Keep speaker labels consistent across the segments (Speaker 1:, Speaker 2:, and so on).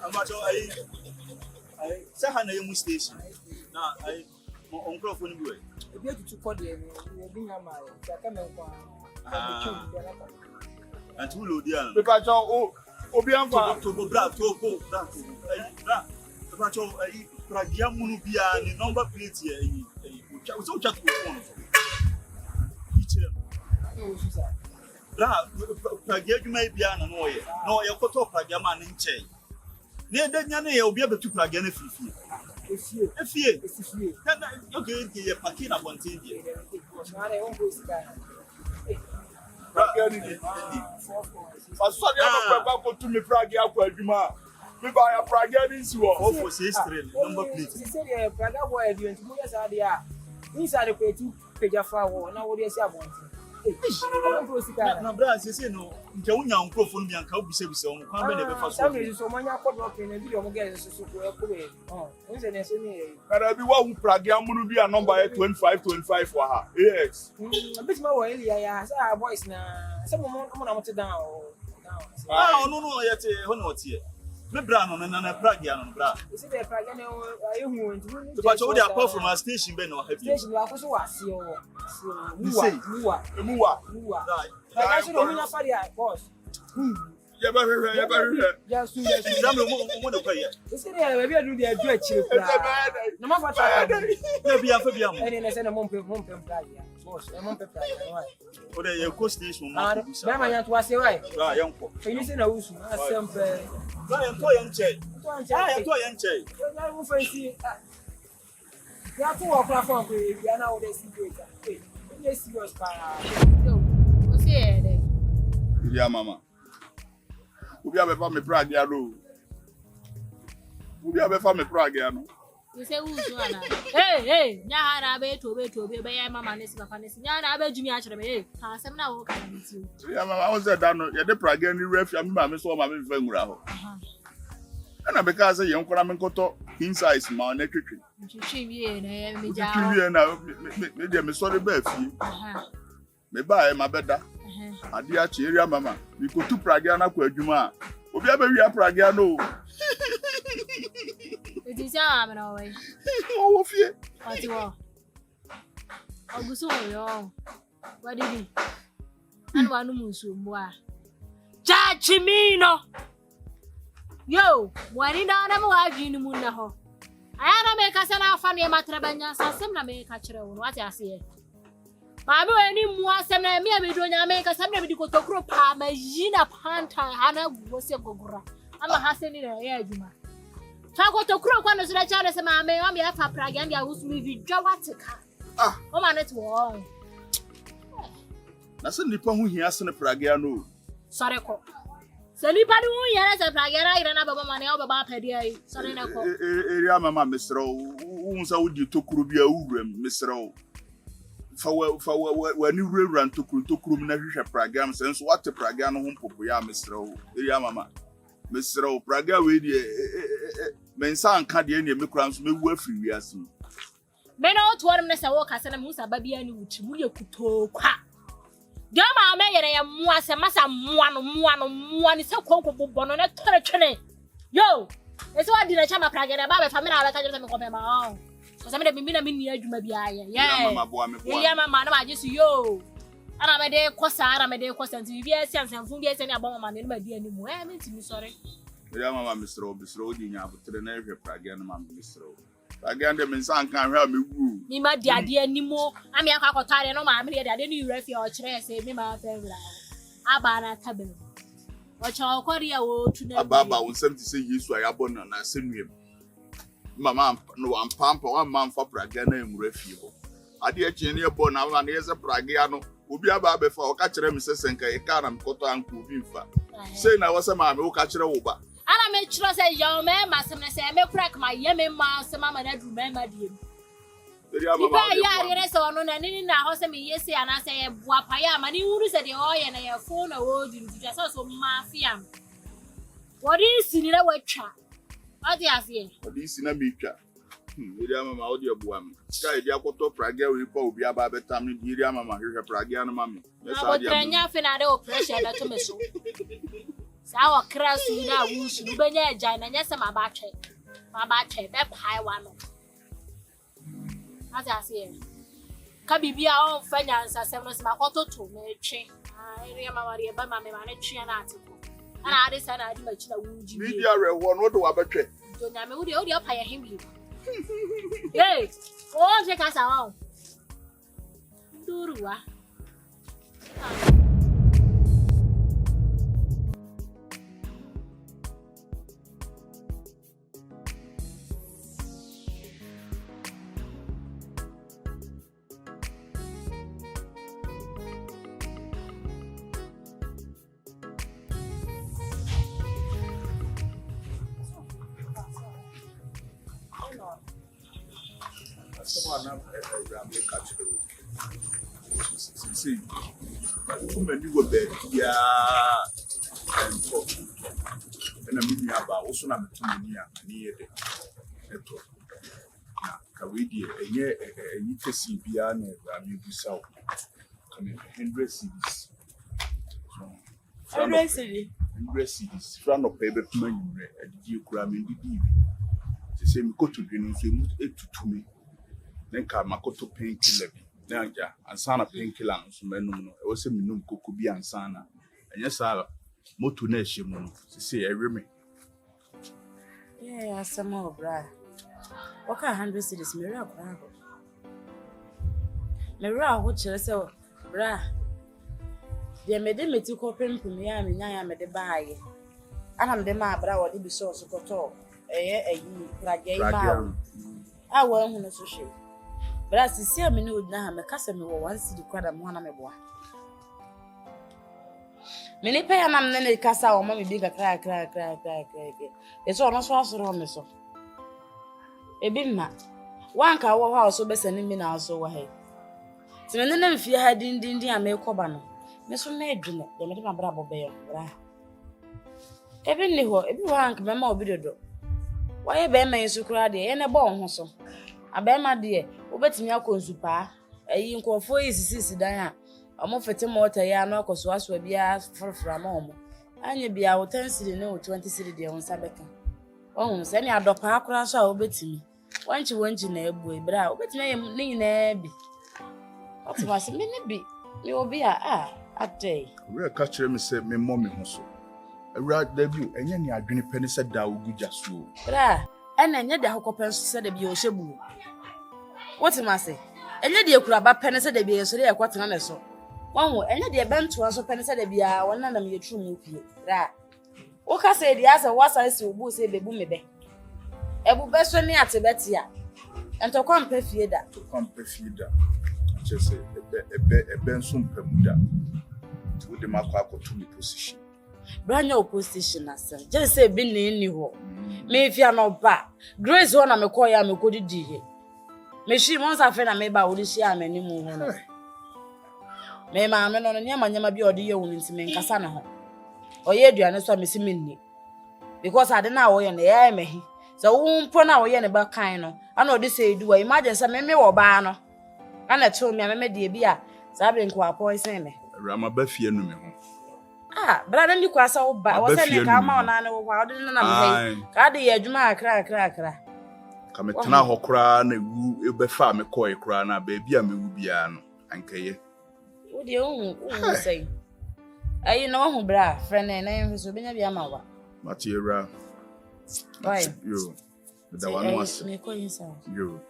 Speaker 1: Amacho I say hana yemu station. Na I uncle phone bi we.
Speaker 2: Ebi tutu ko de ni obi nyama e. Saka me kwa.
Speaker 1: Anti wo lodi an.
Speaker 3: Pepa cho obi anfa
Speaker 1: to bra to ko bra. Bra. Pepa cho pragia munu bia ni number plate ye so chat ko phone so. Ichire. Bra pragia dwuma bia na no ye. No ye koto pragia ma ne nche. Ne de nya ne ye obi abetu pragia na fifi. Efie. Na okay ye paki na bontin die.
Speaker 3: pragia ni di. Fasoni ama kwa ko tu me pragia kwa adwuma. Me ba ya pragia ni si wo.
Speaker 1: Of for 63 number plate.
Speaker 2: Say the pragia boy adwuma mu ya sa dia. Inside the petu peja fa wo na wo dey si abontin.
Speaker 1: Na bra say no nke unya microphone bi anka obisebise o kwan be na be fa so.
Speaker 2: Say so manya kodro ke na video mo get so ko e ko we. We say na so ni.
Speaker 3: Kada bi wa hu pragia munu bi a number 25 for her. Yes.
Speaker 2: Bit ma wo ile ya say our boys na say mo na mo te down o.
Speaker 1: No yet ho na otie. Me bra no na pragia no bra.
Speaker 2: You see the pragia no ayehu nti.
Speaker 1: But you dey apart from our station be no happy.
Speaker 2: Station wa ko so wa se o. Muwa. I should have been for the boss.
Speaker 3: Ya ba hwe.
Speaker 2: Just
Speaker 1: Exam mo no kwa ye.
Speaker 2: You see there maybe I do the do achire kura. No ma fata.
Speaker 1: Na bia fa bia mo.
Speaker 2: Ene na say na mo pem pragia. Boss, e mo pem pragia why?
Speaker 1: O dey go station mo.
Speaker 2: Ba ma yan to ase why?
Speaker 1: Ba yan ko.
Speaker 2: You say na usu, asempe.
Speaker 1: Ba yan to yan che. Yan to yan che.
Speaker 2: Na mo fancy. Ya to work platform ko e bia na wo dey see breaker. Yes, serious pa.
Speaker 4: Yo, o se e dey.
Speaker 3: Ya mama. Obi abefa me pragia no. Obi abefa me pragia no.
Speaker 4: You say who so ana? Hey, nya hara be to be ya mama ne si papa ne si. Nya na be jumi a kire me. Hey, ka asem na wo ka ni ti.
Speaker 3: Ya mama, I was that no. Ya de pragia ni ref ya me ma me so ma me fa nwura ho. Ana be ka say ye nkora me nkoto insights ma na twetwe.
Speaker 4: Twetwe wie na ya me ja.
Speaker 3: Twetwe wie na me de me so de ba fie. Me ba e ma beda. Ade a che area mama. We go to pragia na kwa adwuma. Obi abewia pragia no.
Speaker 4: It is am na we.
Speaker 3: O wo fie.
Speaker 4: Ati wo. Ogusu yo. What did he? Anu anu musu mwa. Chachimino. Yo, wani na na mo adwini mu na ho. Aya na me kasa na afa ne matrabanya sasem na me ka kire wo no ati ase. Mami weni mu asem na me abedo nya me kasa na bidi kotokro pa ma yina Pantan hana gose gogura. Ama hase ni na ya adwuma. Fa kotokro kwa no sura cha na se ma me am ya fa pragia ndia wusu mi vidwa watika. O ma net wo.
Speaker 3: Na se nipa hu hia se ne pragia no.
Speaker 4: Sare ko. Se nipa du hu hia se pragia ra ira na baba ma ne o baba pedi ai. Sare na ko.
Speaker 3: Area mama mesro. Hu sa wudi tokro bia wuram mesro. Fa ni wura tokro na hwehwe pragia am se nso wate pragia no hu popo ya mesro. Area mama mesro pragia we die mensa anka de ne mekura nso mewu afiri wiase.
Speaker 4: Me no to won me se wo kasa na mu sa babia ni wuti mu ye kutokwa. Gyama me yere ya mu ase masa mua ni se konko bobono na tore twene. Yo, ese wa di na chama pragia na ba be famina ba ka jere me kopema o. So me de bimbi na me ni adwuma bia ye. Yeah.
Speaker 3: Mama boa me boa.
Speaker 4: Yeah mama na ma jesu yo. Ana me de kosa nti bia ese ansanfu bia ese ni abon mama ne ma di ani mu. Me ntimi sori.
Speaker 3: Ya mama misro di nya abutre na hwe pragia na mama misro. Pragia de mensa nka hwe amewu.
Speaker 4: Mi ma di ade animo, ami aka akotare no ma me de ade ni yura fi o kire se me ma fa wura. Aba na tabel. O cha okori ya wo tu na.
Speaker 3: Aba wonsam ti se Yesu ayabo na asenuem. Mama no ampampa wa mamfa pragia na emura fi ho. Ade achi ne ebo na ma na yese pragia no. Obi aba befa o ka kire me se senka e ka na mkoto anko obi mfa. Say na wasa ma me o ka kire wo ba.
Speaker 4: Ana me chiro se yo me masem na se me crack my yeme ma se mama na dru me ma die. Iba ya re se ono na nini na ho se me yesi ana se ye bua pa ya ma ni wuru se de o ye na ye phone na wo di nti so mafia. Wodi sini na watwa. Odi afie.
Speaker 3: Odi sini na metwa. Iri mama odi abua me. Ka edi akoto pragia we pa obi aba betam ni iri mama hwehwe pragia na mama.
Speaker 4: Yes adi. Otranya fe na de o pressure da to me so. Sawa krasi na wusu no benya agya na nyese mabatwe be pai wa no ati ase ka bibia on fanya nsasem no se makoto to metwe area mawari ba ma me ma ne twe na atiko ana ade sa na ade ma china wuji
Speaker 3: Media rewo no do abetwe.
Speaker 4: to nyame wo de pa ye himli hey o je ka sa wa duruwa
Speaker 3: Someone around the country. See, too many were bed, yeah, and talk. And I mean, about also not too many near the talk. Now, Caridi, and yet, and you can see beyond it, I mean, yourself. Coming 100 cities.
Speaker 2: 100 cities.
Speaker 3: 100 cities. Front of paper, money, and you cram in the baby. The same go to the news, they moved it to me. Then come Makoto painkiller. Nanja, and Sana painkiller, so men, I was a minum could and Sana. And yes, I'll motu nation, say, I remember.
Speaker 2: Yeah, some more, bra. What 100 cities, Mira, Mira, what shall I say, bra? They made them to coping to me, I made the buy. And I'm the ma, bra, what did be so for talk. Like I won't associate. But as you see, I mean, would now make us a me once the quad and one of my boy. Many pay and I'm then a cassa or mommy bigger cry. It's almost was wrong, so. A big man. One car house so best sending me now so ahead. So then if you had in India, make cobano. Miss Maid, the Madame Bravo Bear. Everyone can be more video. Why a bear may so crowded and a bone so. A bear, my dear, obey me a consupa. A yin call for easy Diana. A more fetty mortar yarn, cause was will be asked for a moment. And you be our 10 city no 20 city on Sabeca. Oh, send your dog across our obey me. Once you went in a boy, but I'll bet me lean abby. What was a minute be? You will be a day.
Speaker 3: We're catching me, said me, mommy, also. A right debut, and any agony penny said that would be just so.
Speaker 2: And then the Hokopens said the Bioshabu. What am I say? And yet the Kuraba penny said the Bios, they are quite an so. One way, and yet the bent to us penny said the Bia, one of them your true movie. Oka said the answer was I see who say the boomy. Ebu best when near Tibetia. And to come pay feeder.
Speaker 3: To come pay feeder. Just say a Benson Pemuda. To the Macquaco to me position.
Speaker 2: Brand new position, as just say been in you. May if you are not back. Grace one I'm a coy, I'm a good deal. May she once I feel I may buy this year many more. May my man on a yama be or the own in Cassana. Or ye do understand Miss Minnie. Because I don't know when the air may. So won't put out any back kind. I know this say, do I imagine some me or banner? And I told me I made the beer, so I've been quite poison.
Speaker 3: Ramabafia no me.
Speaker 2: But I don't quite so bad. I was saying, come on, I know why didn't I? Cardi, a juma crack.
Speaker 3: Come at now, cran, a woo, a befa me coy crana, baby, and me will be an anke.
Speaker 2: What do you say? I know who bra, friend, and name is Rubina Yamawa.
Speaker 3: Matira.
Speaker 2: Why?
Speaker 3: You. The one was you.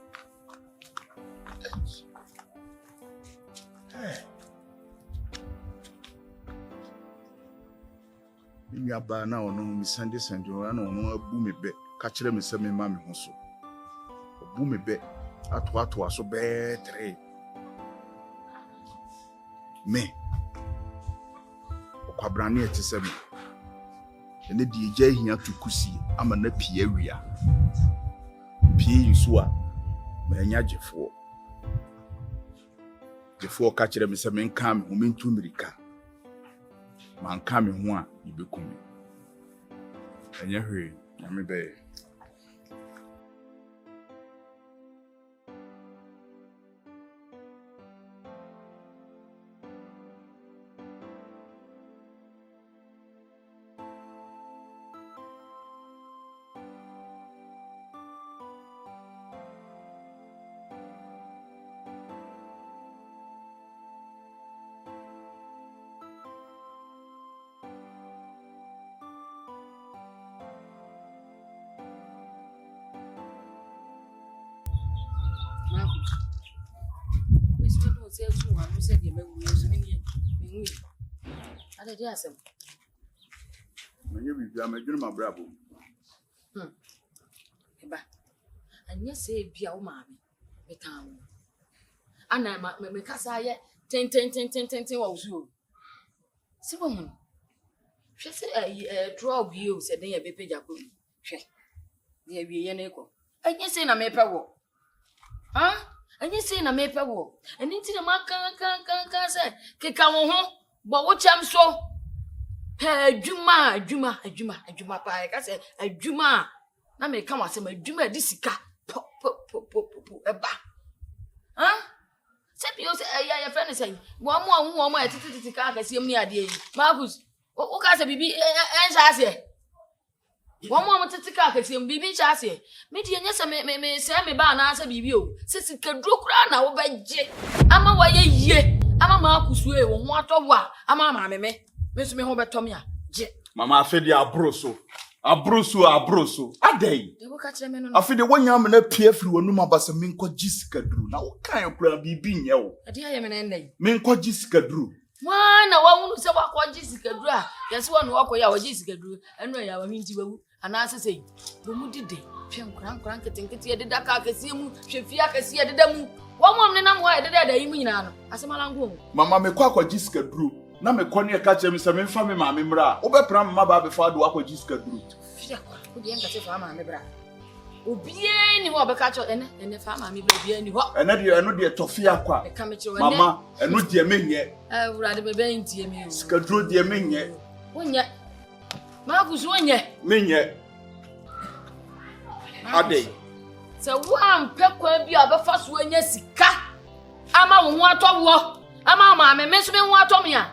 Speaker 3: Me aba na ono mi Sunday Sunday na ono abu me be ka kire me se me ma me ho so abu me be ato aso be 3 me okwabrane eti se me ene die gya hia to kusi ama na pie awia pie yusu a ma nya jefo ka kire me se me nka me ho me ntu mirika man come in one, you become me. And you're here, I'm a baby.
Speaker 2: say to one who said you may use me. I did ask him.
Speaker 3: When you be my bravo.
Speaker 2: And yes, say, be our mammy. Me come. And I make us I 10 was you. See, woman. She said, draw you, said they be paid up. She. There be an echo. And you say, I may power. Huh? And you say, I may power. And into the mark can say, kick home. But what I'm so. Juma, pie. I said, a Juma. Na me come asem adwuma disika po huh say bi o say ya friend say wo mo titi ka kasem ni ade yi Marcus o ka say bibi en sha ase wo mo titi ka kasem bibi sha ase me die nya say me say me ba na say bibi o sisi kaduro kura na wo beje ama wa ye yie ama Marcus we wo ho atowa ama ma me so me ho beto me a je
Speaker 3: mama afedi abroso adai afide wonya me na pie firi wonu mabasa menko gisika duru na wo kan kura bibi nye wo
Speaker 2: ade aye me na ndai
Speaker 3: menko gisika duru
Speaker 2: wana wa hunu se wa kwa gisika duru a yesi wonu wakoya wa gisika duru enu ya wa hinti wawu ana sesei bo mu dide hwe nkran ketenkete ye deda ka kase mu hwe fia kase ye deda mu wo mo ne na mo ye deda da yi mu nyina no asemala ngo
Speaker 3: mama me kwa gisika duru na me kɔne ka kyerɛ me sɛ me mfa me maame mra wo bɛ pra mama ba be fa do akɔ gisika duru
Speaker 2: fia kwa wo de enka se fa maame bra obie ni wo bɛka kyerɛ ene fa maame bra bia ni hɔ
Speaker 3: eno de tɔfia kwa mama eno de menyɛ
Speaker 2: wura de bebe ntie me o
Speaker 3: gisika duru de menyɛ
Speaker 2: wonyɛ Marcus wonyɛ
Speaker 3: menyɛ adai
Speaker 2: sɛ wo ampɛ kwa bia bɛfa so anya sika ama wo ho atɔwo ama maame me so me ho atɔme a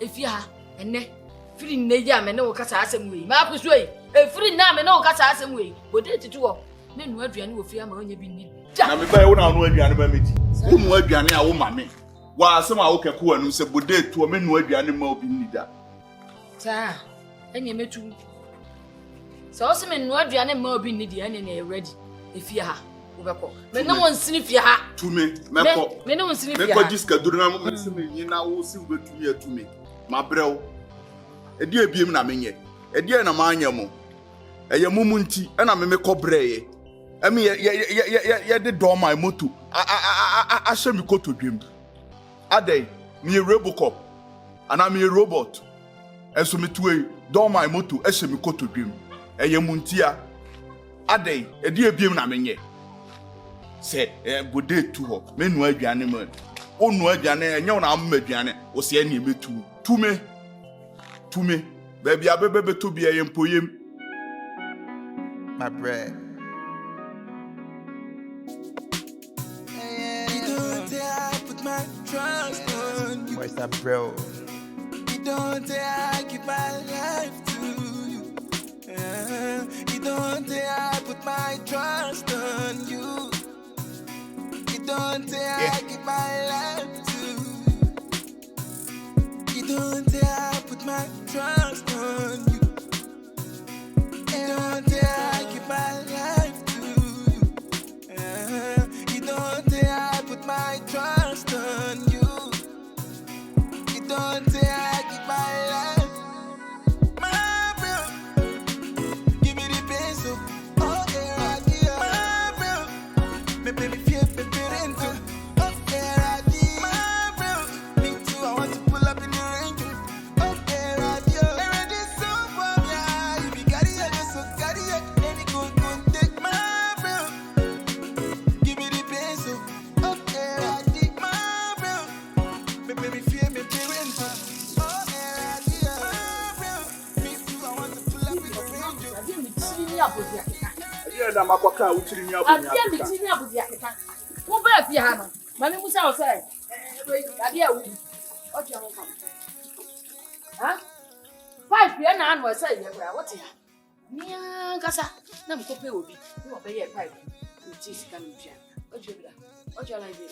Speaker 2: efia ha enne firi nneji a me ne wo kasa asɛm wei Marcus wei efiri na me ne wo kasa asɛm wei bode titu wo me nu aduane wo fia ma onye bi ni
Speaker 3: na me ba wo na no aduane ba meti wo nu aduane a wo mame wa asɛm a wo kɛko anu sɛ bode tu me nu aduane ma obi ni da
Speaker 2: ta enye metu sɛ wo se me nu aduane ma obi ni di ene ne ready efia ha ubeko me no won sini fia ha
Speaker 3: tume meko
Speaker 2: me no won sini fia ha
Speaker 3: meko gisika duru na mo se me nyina wo si ubetu ya tume mabrɛw edi ebiem na menye edi na maanya mo eye mumu nti na me kɔbrɛye emi ye de do my moto a hye mi kotodwem adai mi robocop ana mi robot enso mi tuwe do my moto a hye mi kotodwem eye muntia adai edi ebiem na menye se bode tu ho menu aduane ma onu aduane enye na amma aduane o se ene metu tume baby abebe to bia yempoyem my bread
Speaker 5: You don't I put my trust on you.
Speaker 3: What's that bro?
Speaker 5: You don't I give my life to you. You don't I put my trust on you. Don't I give my life to you. Don't I put my trust on you. Don't I give my life to you. Don't I put my trust on you. Don't I give my life. My bro, give me the peso. Oh yeah, my bro, me baby feel.
Speaker 3: Na makwaka utiri ni abu ni
Speaker 2: adia mitini abu ya keka wo ba fi ha no mami musa o say adia wu o ti ho kam ha 5 ye na anu say ye bra what ya nia kasa na mko pe obi ni wo be ye 5 uti sika no tua o ti bra o ti ala ibe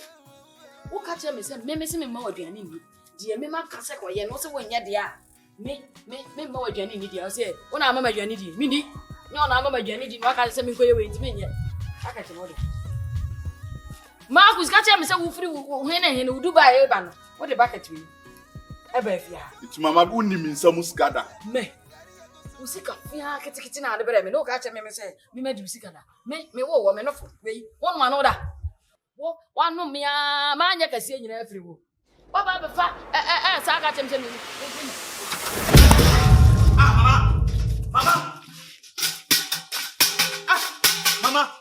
Speaker 2: wo ka che me say me se me ma waduane ni die me ma kasa ko ye no se wo nya de a me ma waduane ni dia o say wo na ma waduane di mi ni no na mama jani di no aka se mi koye we ntime nye aka che no de Marcus catch him say we free when and we do buy ban. What the bucket we? Ebefia.
Speaker 3: It's mama uni min samuskada.
Speaker 2: Me. Usika fia kiti na de bere me no catch me say me do usika na. Me wo me no for we. One man order. Wo one no me a ma anya kase nyina free wo. Baba be fa sa catch him say me.
Speaker 1: Mama. Mama.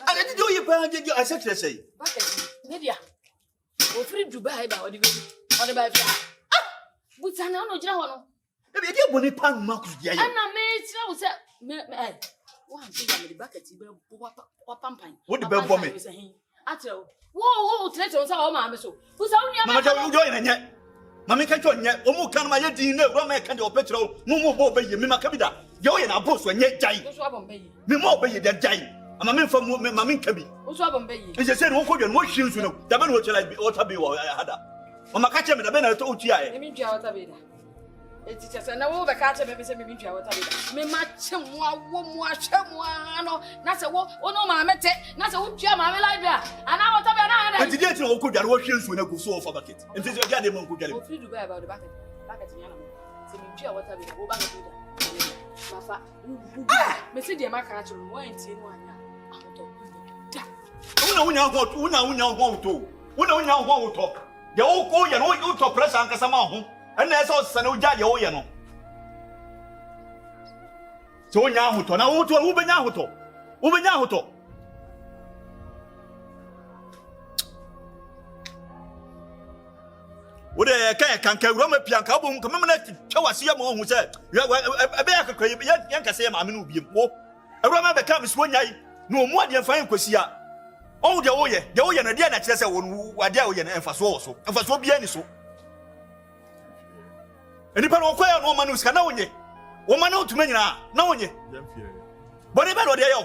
Speaker 1: I did you buy I said to say.
Speaker 2: Bucket. Media. O free Dubai ba o de ba fia. But I no jira ho no.
Speaker 1: E be dey boni pan Marcus dia ye.
Speaker 2: Ana me tira wo say me one thing the bucket be wa pampan.
Speaker 1: What the bell for me?
Speaker 2: Atro. Wo tire tire so o ma me so. Wo sa wo
Speaker 1: Mama ja wo do ye nye. Mama kan to nye. O mu kan ma ye din na Awurama kan de opetro. Mu bo be ye me maka bi da. Ye wo ye na boss nye jai.
Speaker 2: Wo so abon be ye.
Speaker 1: Me mo be ye da jai. Ama me fam me mama nka bi.
Speaker 2: Wo so abon be ye.
Speaker 1: E se no ko dwan wo hyin su no. Da be no chela bi o ta bi wo hada. Mama ka che me da be na to otua ye.
Speaker 2: Me ntwa wata be da. E ti che na wo be ka che me se me ntwa wata be da. Me ma che mo awo mo ahwe mo ano na se wo no ma mete na se wo tua ma me live a ana wata be na hada.
Speaker 1: E ti dey ti wo ko dwan wo hyin su na ku so for bucket. E ti se dia dey mo ko dwan.
Speaker 2: O free Dubai about the bucket. Bucket nyana mo. Se me ntwa wata be da wo ba ga be da. Papa, me see the mark at you. Why ain't you anya?
Speaker 1: Una ho to. Una ho to. Ya o ko ye no you to press an kasa ma ho. En na so se no ja ye o ye no. So nya ho to na wo to wo benya ho to. Wo benya ho to. Wo de kan Awurama pianka bo nka mema na twawase ya mo hu se ebe ya kakra ya nkase ya ma me no biem wo Awurama be ka me so nyai no mu ade mfa enkwasi a on de wo ye na de na kire se wo ade a wo ye na emfa so bia ni so eni pa no kwaya no ma no ska na wonye wo ma na otuma nyina na wonye boni be no de yo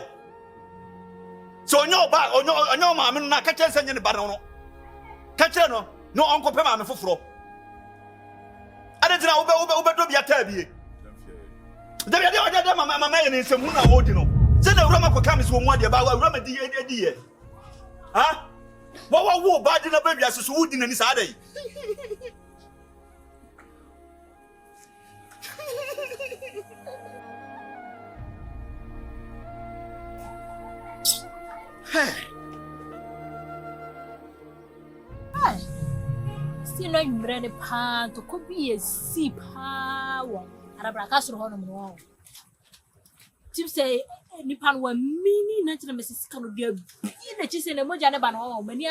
Speaker 1: so onyo ba onyo ma me no na ka kire se nyine ba no ka kire no no onko pe ma me foforo adentina wo do bia ta bie da bia de o mama ye ni nsemu na wo di no se na Awurama ko kam so mu ade ba Awurama di ye ha wo ba di na ba bia so wo di na ni sa dai
Speaker 4: Si no imbrene pa to ko bi si pa wo arabra ka soro hono mo tip say ni pan wa mini na tira mesisi kanu bia bi na chi say na moja ne ba no mani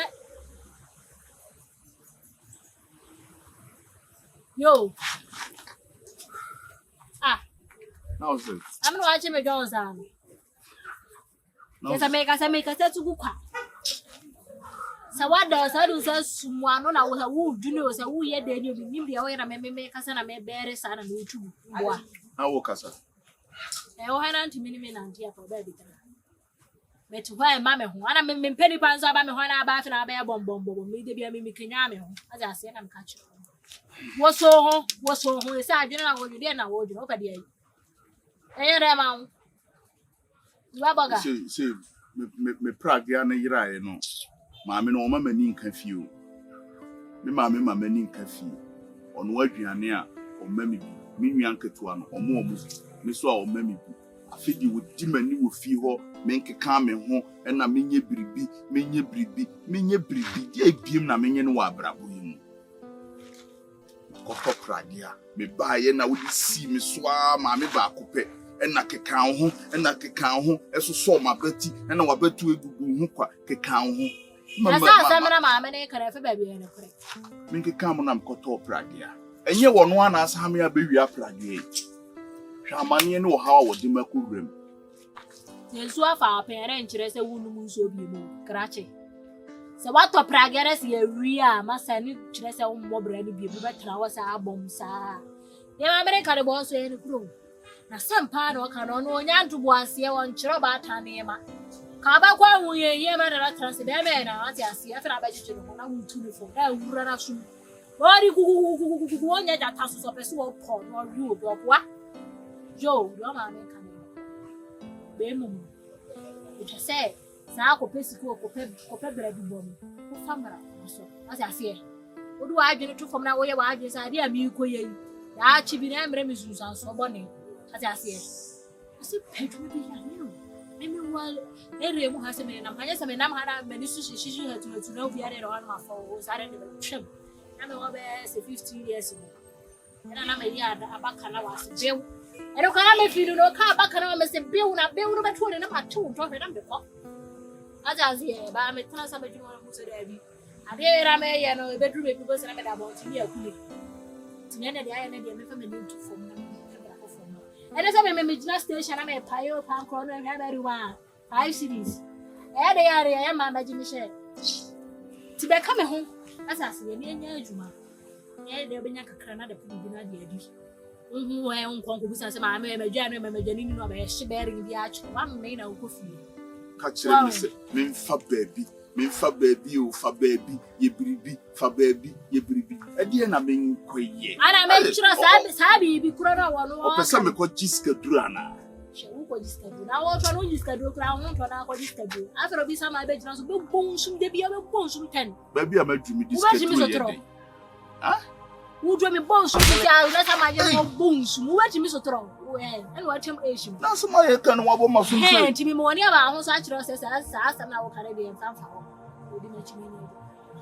Speaker 4: yo
Speaker 3: How's it?
Speaker 4: I'm no ache me Jones am esa me ka sa tugu kwa Sawada sadu sa sumwano na wo dunu sa wo ye de ni nimbi ya wo na me kasa na me bere sa na no tubu boa
Speaker 3: Na wo kasa.
Speaker 4: O hana ntimi ni na ndia pa ba bi ta metu hwa ma me ho ana me mpeni pa nso aba me ho na aba afi na aba bom me de bia me kenya me ho aja ase na me ka chi wo so ho esa adwene na wo de na wo de o pa de ai re ma wa Borga
Speaker 3: Se me pragia na yirae no maame no mama ni nka fie o me maame mama ni nka fie ono aduane a o mami bi me nua nketua no omo me so a o mami bi afedi wo di mani wo fie ho me nkeka me ho na menye biribi di ebiem na menye no wa abrabo yi mu kokko pragia me baaye na wo di si me so a maame ba akopɛ na kekan ho eso so mabati na wabatu egugu ho kwa kekan ho
Speaker 4: Asa samena maame ne kare fe baabi ene kore.
Speaker 3: Minke kam na mkoto pragia. Enye wono ana asa me abewia pragia. Hwamane ne wo hawa wodi makurem.
Speaker 4: Yesu afa apere nkyere se wunum nso bi mu krache. Se wato pragia res ye wia masani kyere se wo mbobra ne bi betra wo sa abom sa. Ye maame kare bo so ene kuro. Na sampa na oka no onya ntubo ase won kyere ba atane ma. Kaba kwa huye ma na transe be me na ati ase afra ba jijiru na wutu ni fo na wura na su bori ku onya ja taso so peso wo po no ri obi obwa yo ma me kan be mu it say saa ko pesiku ko pe bra bi bom ko famara so ase ase odu wa adwene to fam na wo ye wa adwene sa ade ami ko ye ya chi bi na emre mi susan so bone ase ase pedro bi ya no mimi wal ere mu ha se me na hanya se me na ha na ni su shi hatu na obi ade ro ma fo sa ade de twem na me wo be se 15 years ago na me ya abaka na wa se bew ero kana me filu no ka abaka na me se bew no beto ne na ma tu to na me ko ajazi ba me tana sa be juma na muso da bi ade era me ye no be dru be people say na me da about ni akule tinene de aye na de me fa me ni to fom na me bra ko fom ene sa me gina station na me payo pan ko no ha be ruwa 5 series de yare ya ma ma jimi she ti be ka me ho asase ye ni enya adwuma de be nya kakra na de bi na de adi we nko ko bisa se ma me dwa no me dwa ni no ba ye hye be ring bi a chu ma me na ko fie
Speaker 3: ka kire mi se me fa baby o fa baby ye biribi fa baby ye biribi e de na me nkoye
Speaker 4: ana me chiro sa bi kuro na wo no
Speaker 3: o pesa me ko jiska durana
Speaker 4: she wo ko jiska du na wo to no jiska du kura wo to na ko jiska du afro bi sa ma be jina so be bon sum de bi be bon sum 10
Speaker 3: baby am adwumi diska du ye ah
Speaker 4: Ujo mi bon sum ti a na sa ma je no bon sum wo ti mi so tro we e no atem eshim
Speaker 3: na so ma ye kan wo bo ma sum
Speaker 4: he ti mi mo ni aba ho so a chiro se sa na wo kare be mfa mfa ho odi ma chi mi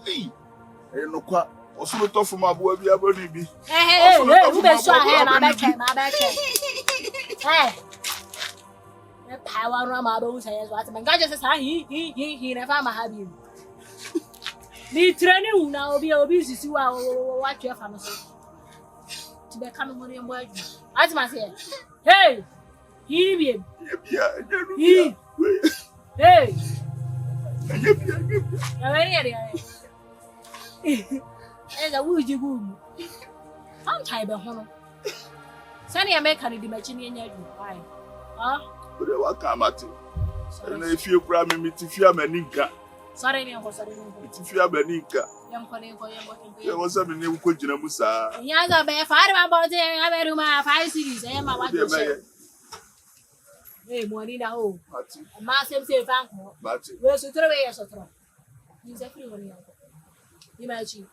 Speaker 4: ni
Speaker 3: e no kwa osumo to fuma abo bi abani bi
Speaker 4: u be so a he na ba che e pa wa no ma ba u se so ati nga je se sa hi na fa ma ha bi ni training una obi sisi wa twa fa no so ti be ka no ni mbo aju ati ma se hey hi bi hey ya we ega wuji gumu am tai be hono sani ya make ni di machi ni enya aju ai
Speaker 3: ode wa ka mate na efie kura me tifia maninka
Speaker 4: sorry ni
Speaker 3: tifia maninka
Speaker 4: yamko
Speaker 3: ya wasa me ne ko jina musa
Speaker 4: ya za be fa ma bo te ya be ruma 5 series e ma wa jo eh mo ni da ho ma se fa ko we so tro we ya so tro ni se free woni yanko imagine